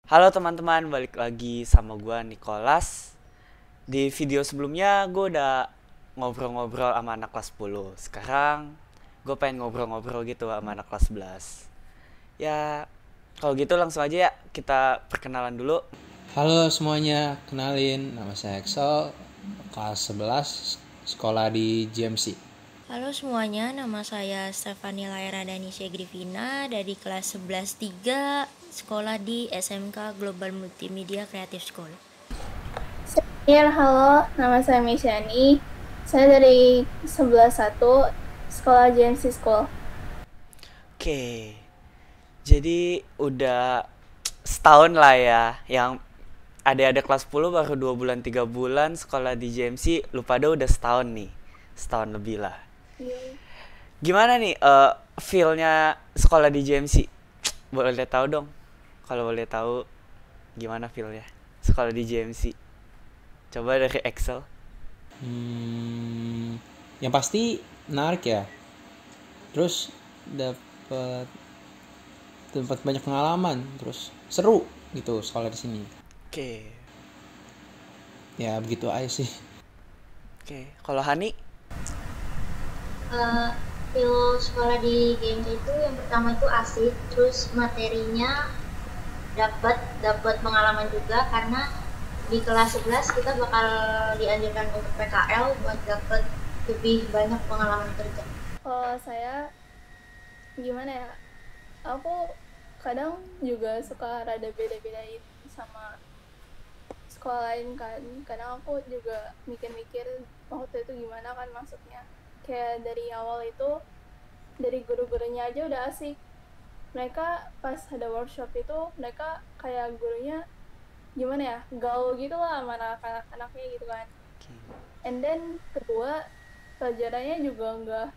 Halo teman-teman, balik lagi sama gue Nicholas. Di video sebelumnya gue udah ngobrol-ngobrol sama anak kelas 10. Sekarang gue pengen ngobrol-ngobrol gitu sama anak kelas 11. Ya, kalau gitu langsung aja ya kita perkenalan dulu. Halo semuanya, kenalin nama saya Excel, kelas 11, sekolah di GMC. Halo semuanya, nama saya Stefani Laira Danisya Grivina dari kelas 11-3, sekolah di SMK Global Multimedia Creative School. Halo, nama saya Misyani. Saya dari 11-1, sekolah JMC School. Oke, jadi udah setahun lah ya yang adik-adik kelas 10 baru 2 bulan 3 bulan sekolah di JMC. Lu pada udah setahun nih, setahun lebih lah. Gimana nih feel-nya sekolah di JMC? Boleh tahu dong? Kalau boleh tahu gimana feel-nya sekolah di JMC? Coba dari Excel. Yang pasti menarik ya. Terus dapat dapat banyak pengalaman, terus seru gitu sekolah di sini. Oke. Ya begitu aja sih. Oke. Kalau Hani? Eh, Feel sekolah di GMC itu yang pertama itu asik, terus materinya dapat dapat pengalaman juga karena di kelas 11 kita bakal dianjurkan untuk PKL buat dapat lebih banyak pengalaman kerja. Kalau saya, gimana ya? Aku kadang juga suka rada beda-bedain sama sekolah lain kan. Kadang aku juga mikir-mikir waktu itu gimana kan maksudnya. Kayak dari awal itu, dari guru-gurunya aja udah asik. Mereka pas ada workshop itu, mereka kayak gurunya gimana ya, gaul gitu lah sama anak-anaknya gitu kan. And then kedua, pelajarannya juga nggak,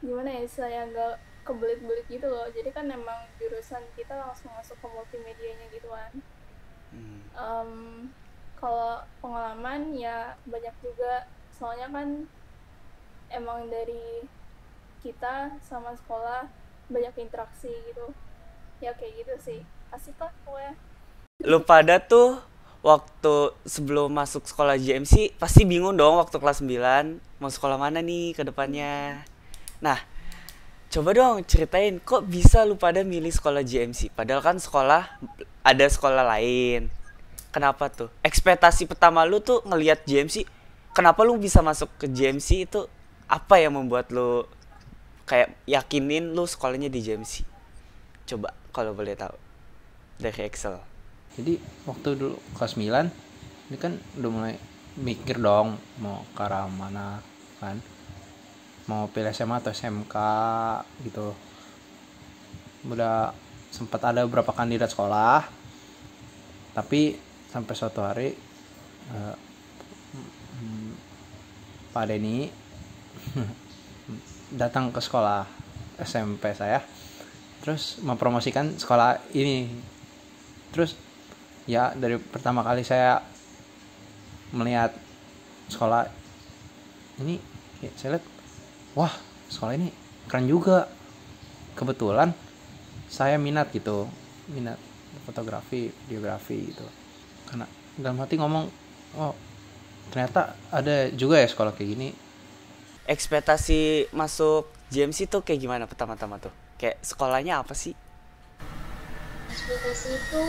gimana ya, saya nggak kebelit-belit gitu loh. Jadi kan emang jurusan kita langsung masuk ke multimedianya gitu kan. Kalau pengalaman ya banyak juga, soalnya kan emang dari kita sama sekolah banyak interaksi gitu ya, kayak gitu sih, asik lah pokoknya. Lu pada tuh waktu sebelum masuk sekolah JMC pasti bingung dong waktu kelas 9 mau sekolah mana nih ke depannya. Nah, coba dong ceritain kok bisa lu pada milih sekolah JMC padahal kan ada sekolah lain. Kenapa tuh? Ekspektasi pertama lu tuh ngelihat JMC, kenapa lu bisa masuk ke JMC itu? Apa yang membuat lu kayak yakinin lu sekolahnya di JMC? Coba kalau boleh tahu dari Excel. Jadi waktu dulu kelas 9, ini kan udah mulai mikir dong mau ke arah mana kan. Mau pilih SMA atau SMK gitu. Udah sempat ada beberapa kandidat sekolah, tapi sampai suatu hari Pak Denny datang ke sekolah SMP saya, terus mempromosikan sekolah ini. Terus ya dari pertama kali saya melihat sekolah ini, ya, saya lihat, wah sekolah ini keren juga. Kebetulan saya minat fotografi, videografi gitu. Karena dalam hati ngomong, oh ternyata ada juga ya sekolah kayak gini. Ekspektasi masuk JMC tuh kayak gimana pertama-tama tuh? Kayak sekolahnya apa sih? Ekspektasi itu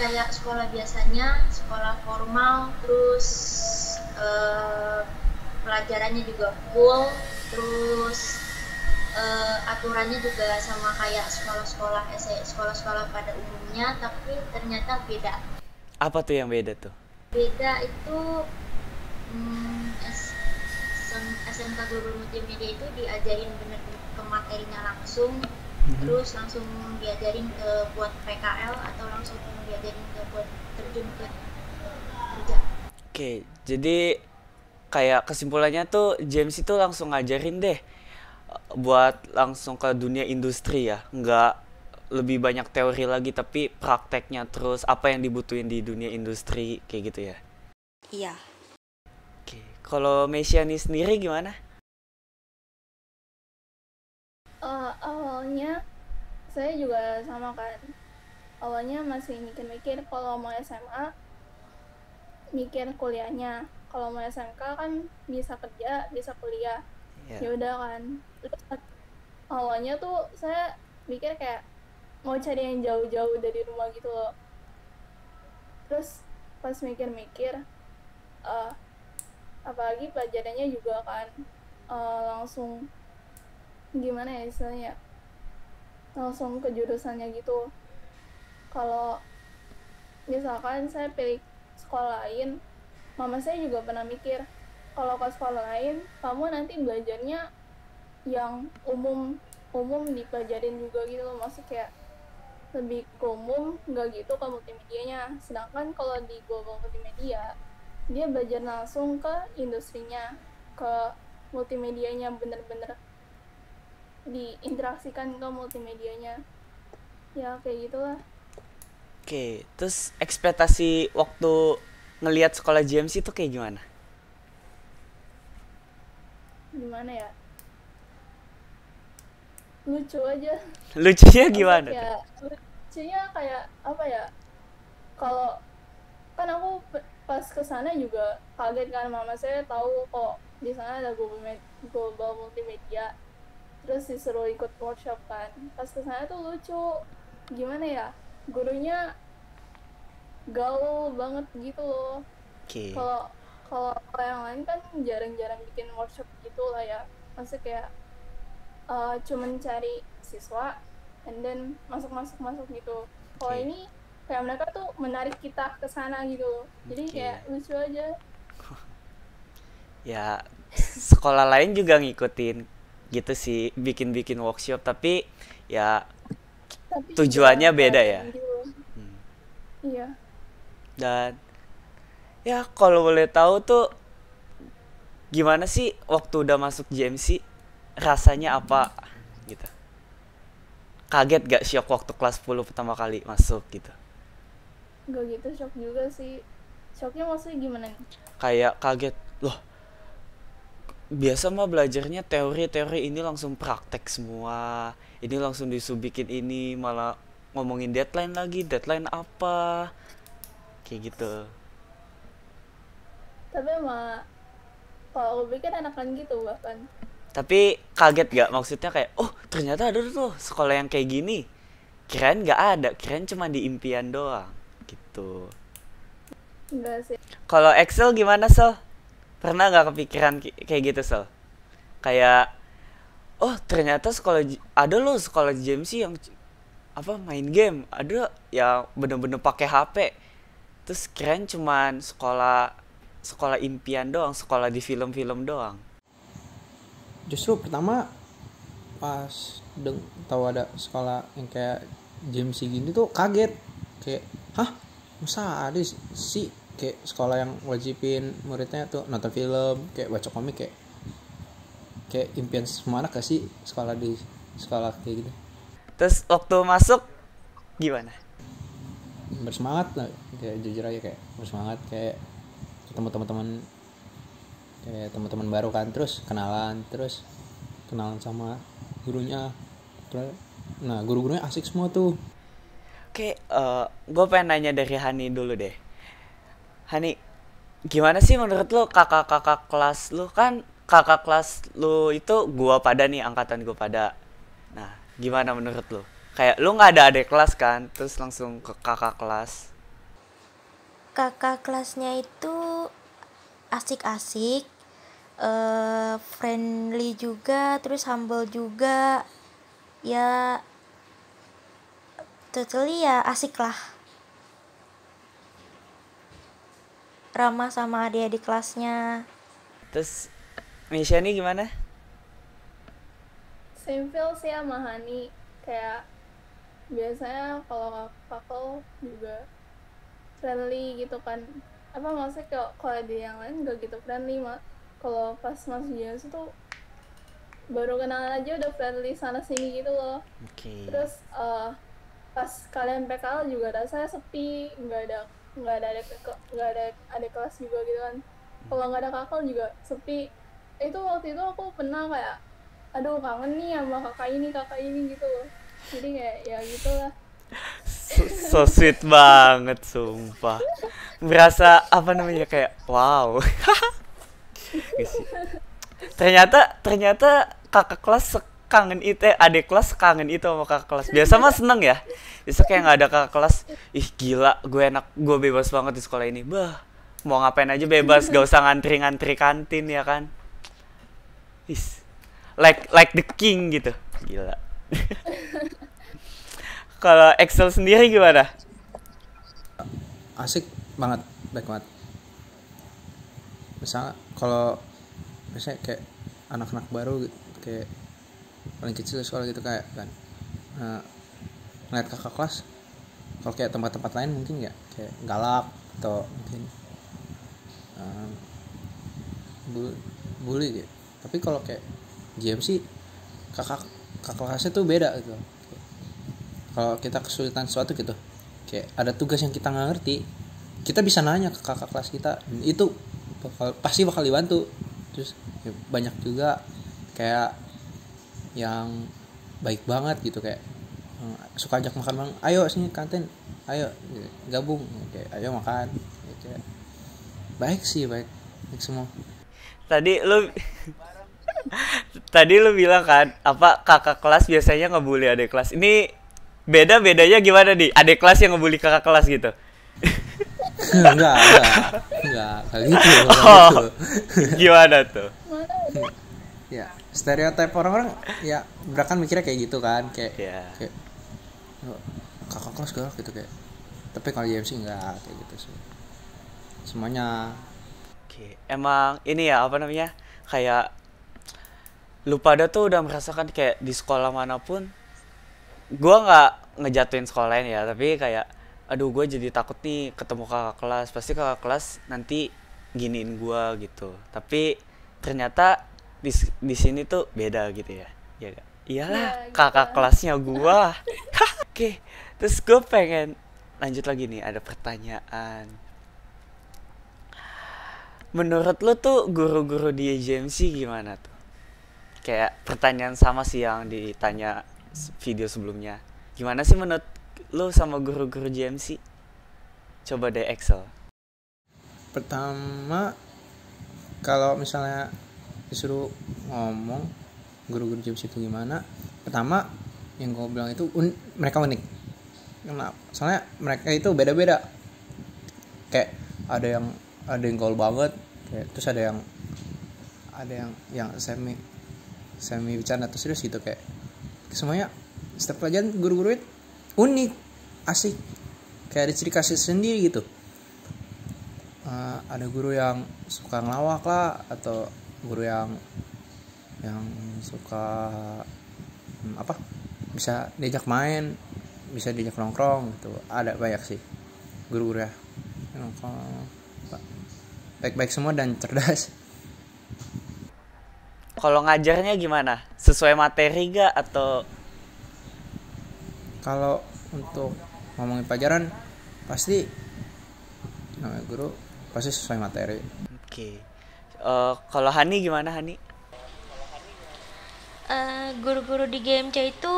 kayak sekolah biasanya, sekolah formal, terus pelajarannya juga full, terus aturannya juga sama kayak sekolah-sekolah pada umumnya, tapi ternyata beda. Apa tuh yang beda tuh? Beda itu SMK Global Multimedia itu diajarin bener-bener ke materinya langsung, terus langsung diajarin ke buat PKL atau langsung diajarin ke buat terjun ke kerja. Oke, jadi kayak kesimpulannya tuh JMC tuh langsung ngajarin deh buat langsung ke dunia industri ya. Nggak lebih banyak teori lagi tapi prakteknya terus apa yang dibutuhin di dunia industri kayak gitu ya. Iya. Oke, kalau Mesiani sendiri gimana? Awalnya saya juga sama kan, awalnya masih mikir-mikir kalau mau SMA mikir kuliahnya, kalau mau SMK kan bisa kerja bisa kuliah. Ya. Ya udah kan, terus awalnya tuh saya mikir kayak mau cari yang jauh-jauh dari rumah gitu loh. Terus pas mikir-mikir apalagi pelajarannya juga kan langsung gimana ya istilahnya, langsung ke jurusannya gitu. Kalau misalkan saya pilih sekolah lain, mama saya juga pernah mikir kalau ke sekolah lain kamu nanti belajarnya yang umum dipelajarin juga gitu loh, maksudnya kayak lebih ke umum, nggak gitu ke multimedianya. Sedangkan kalau di global multimedia dia belajar langsung ke industrinya, ke multimedianya, bener-bener diinteraksikan ke multimedianya. Ya kayak gitulah. Oke, terus ekspektasi waktu ngelihat sekolah GMC itu kayak gimana? Gimana ya, lucu aja. Lucunya gimana tuh? Ya lucunya kayak apa ya, kalau kan aku pas kesana juga kaget kan, mama saya tahu kok di sana ada global multimedia, terus disuruh ikut workshop kan. Pas kesana tuh lucu, gimana ya, gurunya gaul banget gitu loh. Oke. Kalau kalau yang lain kan jarang-jarang bikin workshop gitu lah ya, maksudnya kayak cuman cari siswa and then masuk gitu. Kalau Oke. ini kayak mereka tuh menarik kita ke sana gitu loh, jadi Oke. kayak lucu aja. Ya, sekolah lain juga ngikutin gitu sih, bikin-bikin workshop, tapi ya Tapi tujuannya juga beda kayak ya. gitu. Iya. Dan ya kalau boleh tahu tuh gimana sih waktu udah masuk GMC, rasanya apa gitu? Kaget gak shock waktu kelas 10 pertama kali masuk gitu? Gak gitu shock juga sih. Shocknya maksudnya gimana nih? Kayak kaget, loh biasa mah belajarnya teori-teori, ini langsung praktek semua, ini langsung disuruh bikin ini, malah ngomongin deadline lagi, deadline apa kayak gitu. Tapi emang kalau aku pikir enakan gitu bahkan. Tapi kaget gak, maksudnya kayak oh ternyata ada tuh sekolah yang kayak gini, kirain gak ada, kirain cuma di impian doang gitu. Enggak sih. Kalau Excel gimana, Sel? Pernah nggak kepikiran kayak gitu, Sel? Kayak oh ternyata ada loh sekolah GMC yang apa main game, ada yang bener-bener pakai HP, terus kirain cuman sekolah impian doang, sekolah di film-film doang. Justru pertama pas tahu ada sekolah yang kayak GMC gini tuh kaget, kayak hah masa ada sih kayak sekolah yang wajibin muridnya tuh nonton film, kayak baca komik, kayak impian semua anak gak sih sekolah di sekolah kayak gitu. Terus waktu masuk gimana? Bersemangat lah, kayak jujur aja kayak bersemangat, kayak ketemu teman-teman baru kan, terus kenalan sama gurunya. Nah guru-gurunya asik semua tuh. Oke, gue pengen nanya dari Hani dulu deh. Hani, gimana sih menurut lo kakak-kakak kelas lu? Kan kakak kelas lu itu gua pada nih, angkatan gua pada. Nah, gimana menurut lo? Kayak lu nggak ada adik kelas kan, terus langsung ke kakak kelas. Kakak kelasnya itu asik-asik, friendly juga, terus humble juga, ya totally ya asik lah, ramah sama adik-adik kelasnya. Terus Misha nih gimana? Same feel sih sama Hani, kayak biasanya kalau kakak juga friendly gitu kan. Apa maksudnya kalau di yang lain gak gitu friendly, kalau pas masuk JNS tuh baru kenalan aja udah friendly sana sini gitu loh. Oke. Terus pas kalian PKL juga rasanya sepi, nggak ada adik kelas juga gitu kan. Kalau nggak ada kakak juga sepi. Itu waktu itu aku pernah kayak aduh kangen nih sama kakak ini gitu loh. Jadi kayak ya gitulah. So sweet banget sumpah. Berasa apa namanya kayak wow. Gak sih? Ternyata kakak kelas kangen itu, adik kelas kangen itu sama kakak kelas. Biasa mah seneng ya. Biasa kayak nggak ada kakak kelas. Ih gila, gue bebas banget di sekolah ini. Bah, mau ngapain aja bebas, gak usah ngantri kantin ya kan. Is like the king gitu. Gila. Kalau Excel sendiri gimana? Asik banget, baik banget. Misalnya kalau misalnya kayak anak-anak baru gitu, kayak paling kecil di sekolah gitu kayak kan ngeliat kakak kelas, kalau kayak tempat-tempat lain mungkin ya kayak galak atau mungkin bully gitu. Tapi kalau kayak GMC kakak kelasnya tuh beda gitu. Kalau kita kesulitan sesuatu gitu, kayak ada tugas yang kita nggak ngerti, kita bisa nanya ke kakak kelas kita, itu pasti bakal dibantu. Terus ya, banyak juga kayak yang baik banget gitu, kayak suka ajak makan bang, ayo sini kantin, ayo gabung, kayak ayo makan, kayak baik sih, baik semua. Tadi lu bilang kan apa kakak kelas biasanya ngebully adik kelas. Ini bedanya gimana nih? Adik kelas yang ngebully kakak kelas gitu? enggak kayak gitu. Gimana tuh? Ya stereotip orang-orang ya kan mikirnya kayak gitu kan, kayak kakak kelas galak gitu kayak. Tapi kalau JMC enggak kayak gitu sih. Semuanya. Oke, emang ini ya apa namanya? Kayak lu pada tuh udah merasakan kayak di sekolah manapun, gua nggak ngejatuhin sekolah lain ya, tapi kayak aduh gue jadi takut nih ketemu kakak kelas, pasti kakak kelas nanti giniin gua gitu. Tapi ternyata di sini tuh beda gitu ya. Ya gak? Iyalah, Ya, kakak gitu. kelasnya gua. Oke, terus gue pengen lanjut lagi nih, ada pertanyaan. Menurut lo tuh guru-guru di JMC gimana tuh? Kayak pertanyaan sama sih yang ditanya video sebelumnya. Gimana sih menurut lo sama guru-guru JMC? Coba deh Excel. Pertama, kalau misalnya disuruh ngomong guru-guru JMC itu gimana, pertama yang gue bilang itu mereka unik. Kenapa? Soalnya mereka itu beda-beda. Kayak ada yang gaul banget, kayak terus ada yang semi bercanda atau serius gitu, kayak semuanya setiap pelajaran guru-guru itu unik, asik, kayak ada ciri khasnya sendiri gitu. Ada guru yang suka ngelawak lah, atau guru yang suka bisa diajak main, bisa diajak nongkrong gitu. Ada banyak sih guru-guru ya nongkrong, baik-baik semua dan cerdas. Kalau ngajarnya gimana? Sesuai materi gak atau? Kalau untuk ngomongin pelajaran pasti namanya guru pasti sesuai materi. Oke. Kalau Hani gimana Hani? Guru-guru di GMC itu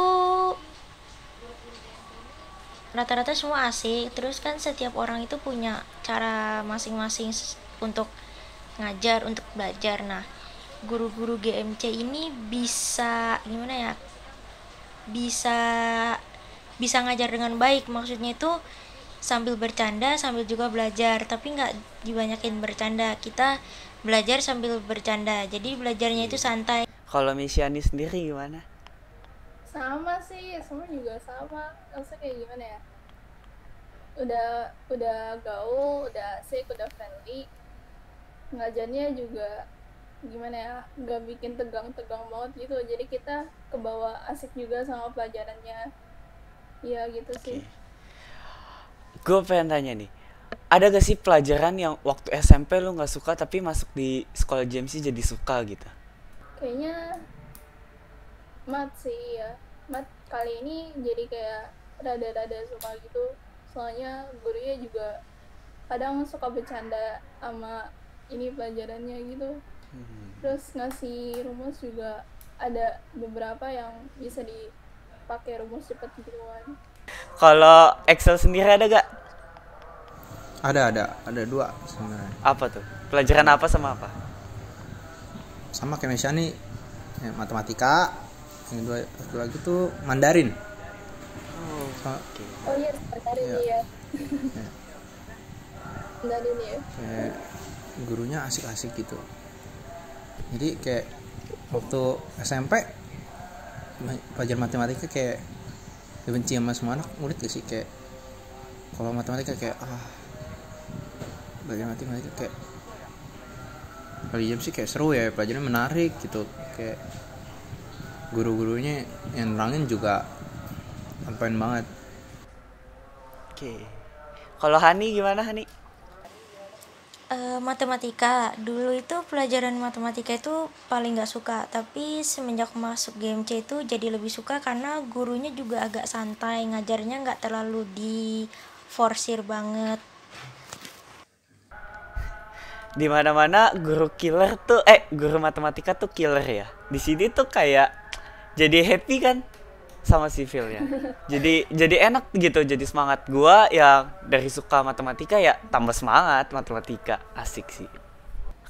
rata-rata semua asik. Terus kan setiap orang itu punya cara masing-masing untuk ngajar, untuk belajar. Nah, guru-guru GMC ini bisa gimana ya? Bisa ngajar dengan baik. Maksudnya itu sambil bercanda sambil juga belajar, tapi nggak dibanyakin bercanda. Kita belajar sambil bercanda, jadi belajarnya itu santai. Kalau Misyani sendiri gimana? Sama sih, semua juga sama. Maksudnya kayak gimana ya? Udah gaul, udah asik, udah friendly. Ngajarnya juga gimana ya? Nggak bikin tegang-tegang banget gitu. Jadi kita kebawa asik juga sama pelajarannya. Iya gitu sih. Gue pengen tanya nih, ada gak sih pelajaran yang waktu SMP lu gak suka tapi masuk di sekolah JMC jadi suka gitu? Kayaknya mat sih ya. Mat kali ini jadi kayak rada-rada suka gitu. Soalnya gurunya juga kadang suka bercanda sama ini pelajarannya gitu. Terus ngasih rumus juga ada beberapa yang bisa dipakai rumus cepet gitu kan. Kalau Excel sendiri ada gak? Ada dua sebenarnya. Apa tuh? Pelajaran apa sama apa? Sama kayak misalnya nih matematika, yang dua lagi tuh Mandarin. Oh iya, Mandarin Iya. ya. Ya, Mandarin ya. kayak gurunya asik-asik gitu. Jadi kayak waktu SMP pelajaran matematika kayak dibenci sama semua anak murid gak sih, kayak kalau matematika kayak pelajaran matematika kayak kali jam sih kayak seru ya, pelajarannya menarik gitu, kayak guru-gurunya yang nerangin juga sampein banget. Oke. Kalau Hani gimana Hani? Matematika dulu itu pelajaran matematika itu paling nggak suka, tapi semenjak masuk GMC itu jadi lebih suka karena gurunya juga agak santai, ngajarnya nggak terlalu diforsir banget. Di mana-mana guru killer tuh guru matematika tuh killer ya. Di sini tuh kayak jadi happy kan sama sipilnya. Jadi enak gitu, jadi semangat. Gua yang dari suka matematika ya tambah semangat matematika. Asik sih.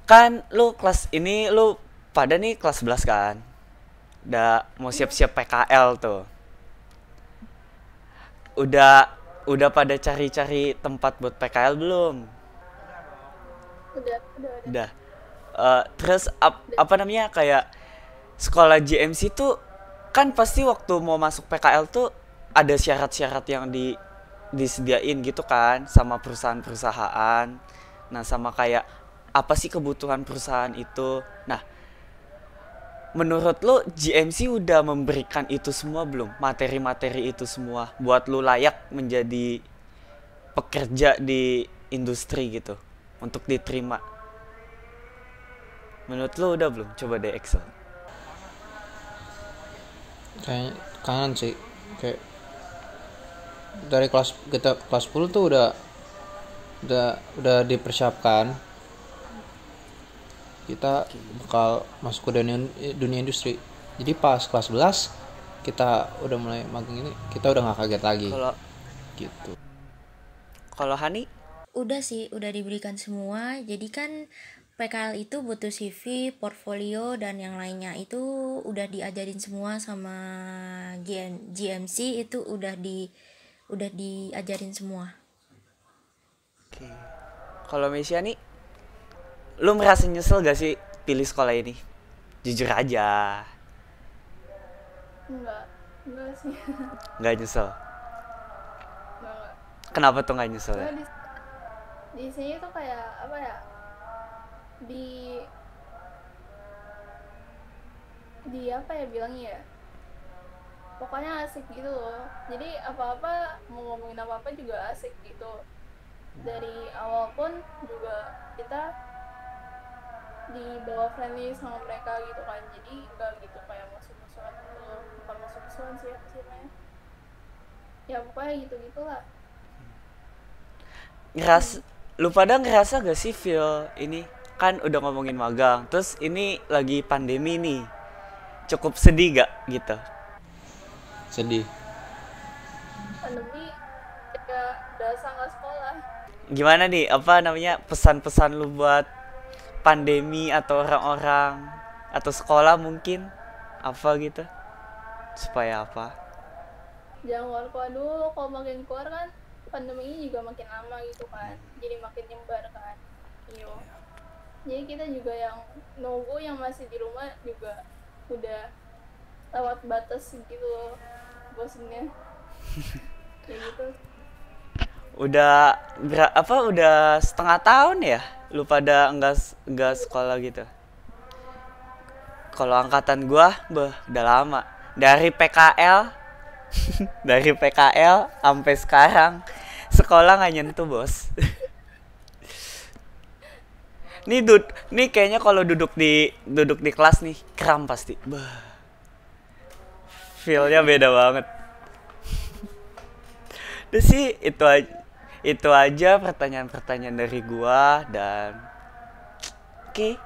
Kan lu kelas ini lu pada nih kelas 11 kan. Udah mau siap-siap PKL tuh. Udah pada cari-cari tempat buat PKL belum? Udah. Udah. Terus apa namanya kayak sekolah GMC tuh kan pasti waktu mau masuk PKL tuh ada syarat-syarat yang disediain gitu kan sama perusahaan-perusahaan. Nah, sama kayak apa sih kebutuhan perusahaan itu. Nah, menurut lo GMC udah memberikan itu semua belum? Materi-materi itu semua buat lo layak menjadi pekerja di industri gitu untuk diterima. Menurut lo udah belum? Coba deh Excel. Kayak kanan sih, kayak dari kita kelas 10 tuh udah dipersiapkan kita bakal masuk ke dunia industri. Jadi pas kelas 11 kita udah mulai magang ini, kita udah nggak kaget lagi gitu. Kalau Hani Udah sih, udah diberikan semua. Jadi kan PKL itu butuh CV, portfolio, dan yang lainnya itu udah diajarin semua sama GMC, itu udah diajarin semua. Oke. Kalau Mesia nih, lu merasa nyesel gak sih pilih sekolah ini? Jujur aja. Enggak sih. Nggak nyesel. Enggak. Kenapa tuh nggak nyesel ya? Soalnya di sini tuh kayak apa ya? Di apa ya bilangnya ya? Pokoknya asik gitu loh. Jadi apa-apa mau ngomongin apa-apa juga asik gitu. Dari awal pun juga kita dibawa friendly sama mereka gitu kan. Jadi enggak gitu kayak musuh-musuhan gitu loh. Bukan musuh-musuhan sih apa sih namanya? Ya pokoknya gitu-gitulah. Lu pada ngerasa gak sih feel ini? Kan udah ngomongin magang, terus ini lagi pandemi nih. Cukup sedih gak gitu? Sedih. Pandemi kayak berasa nggak sekolah. Gimana nih, apa namanya, pesan-pesan lu buat pandemi atau orang-orang atau sekolah mungkin? Apa gitu? Supaya apa? Jangan keluar dulu, kalau makin keluar kan pandeminya juga makin lama gitu kan, jadi makin nyebar kan. Iyo. Jadi kita juga yang nunggu yang masih di rumah juga udah lewat batas gitu loh, bosennya. Kayak gitu. Udah udah setengah tahun ya lu pada enggak sekolah gitu. Kalau angkatan gua udah lama dari PKL dari PKL sampai sekarang sekolah nggak nyentuh bos. Nih kayaknya kalau duduk di kelas nih kram pasti. Feelnya beda banget. Udah sih itu aja pertanyaan-pertanyaan dari gua dan oke.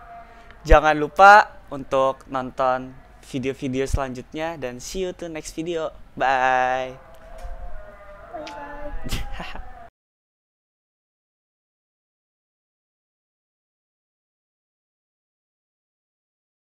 Jangan lupa untuk nonton video-video selanjutnya dan see you to next video. Bye. Bye bye.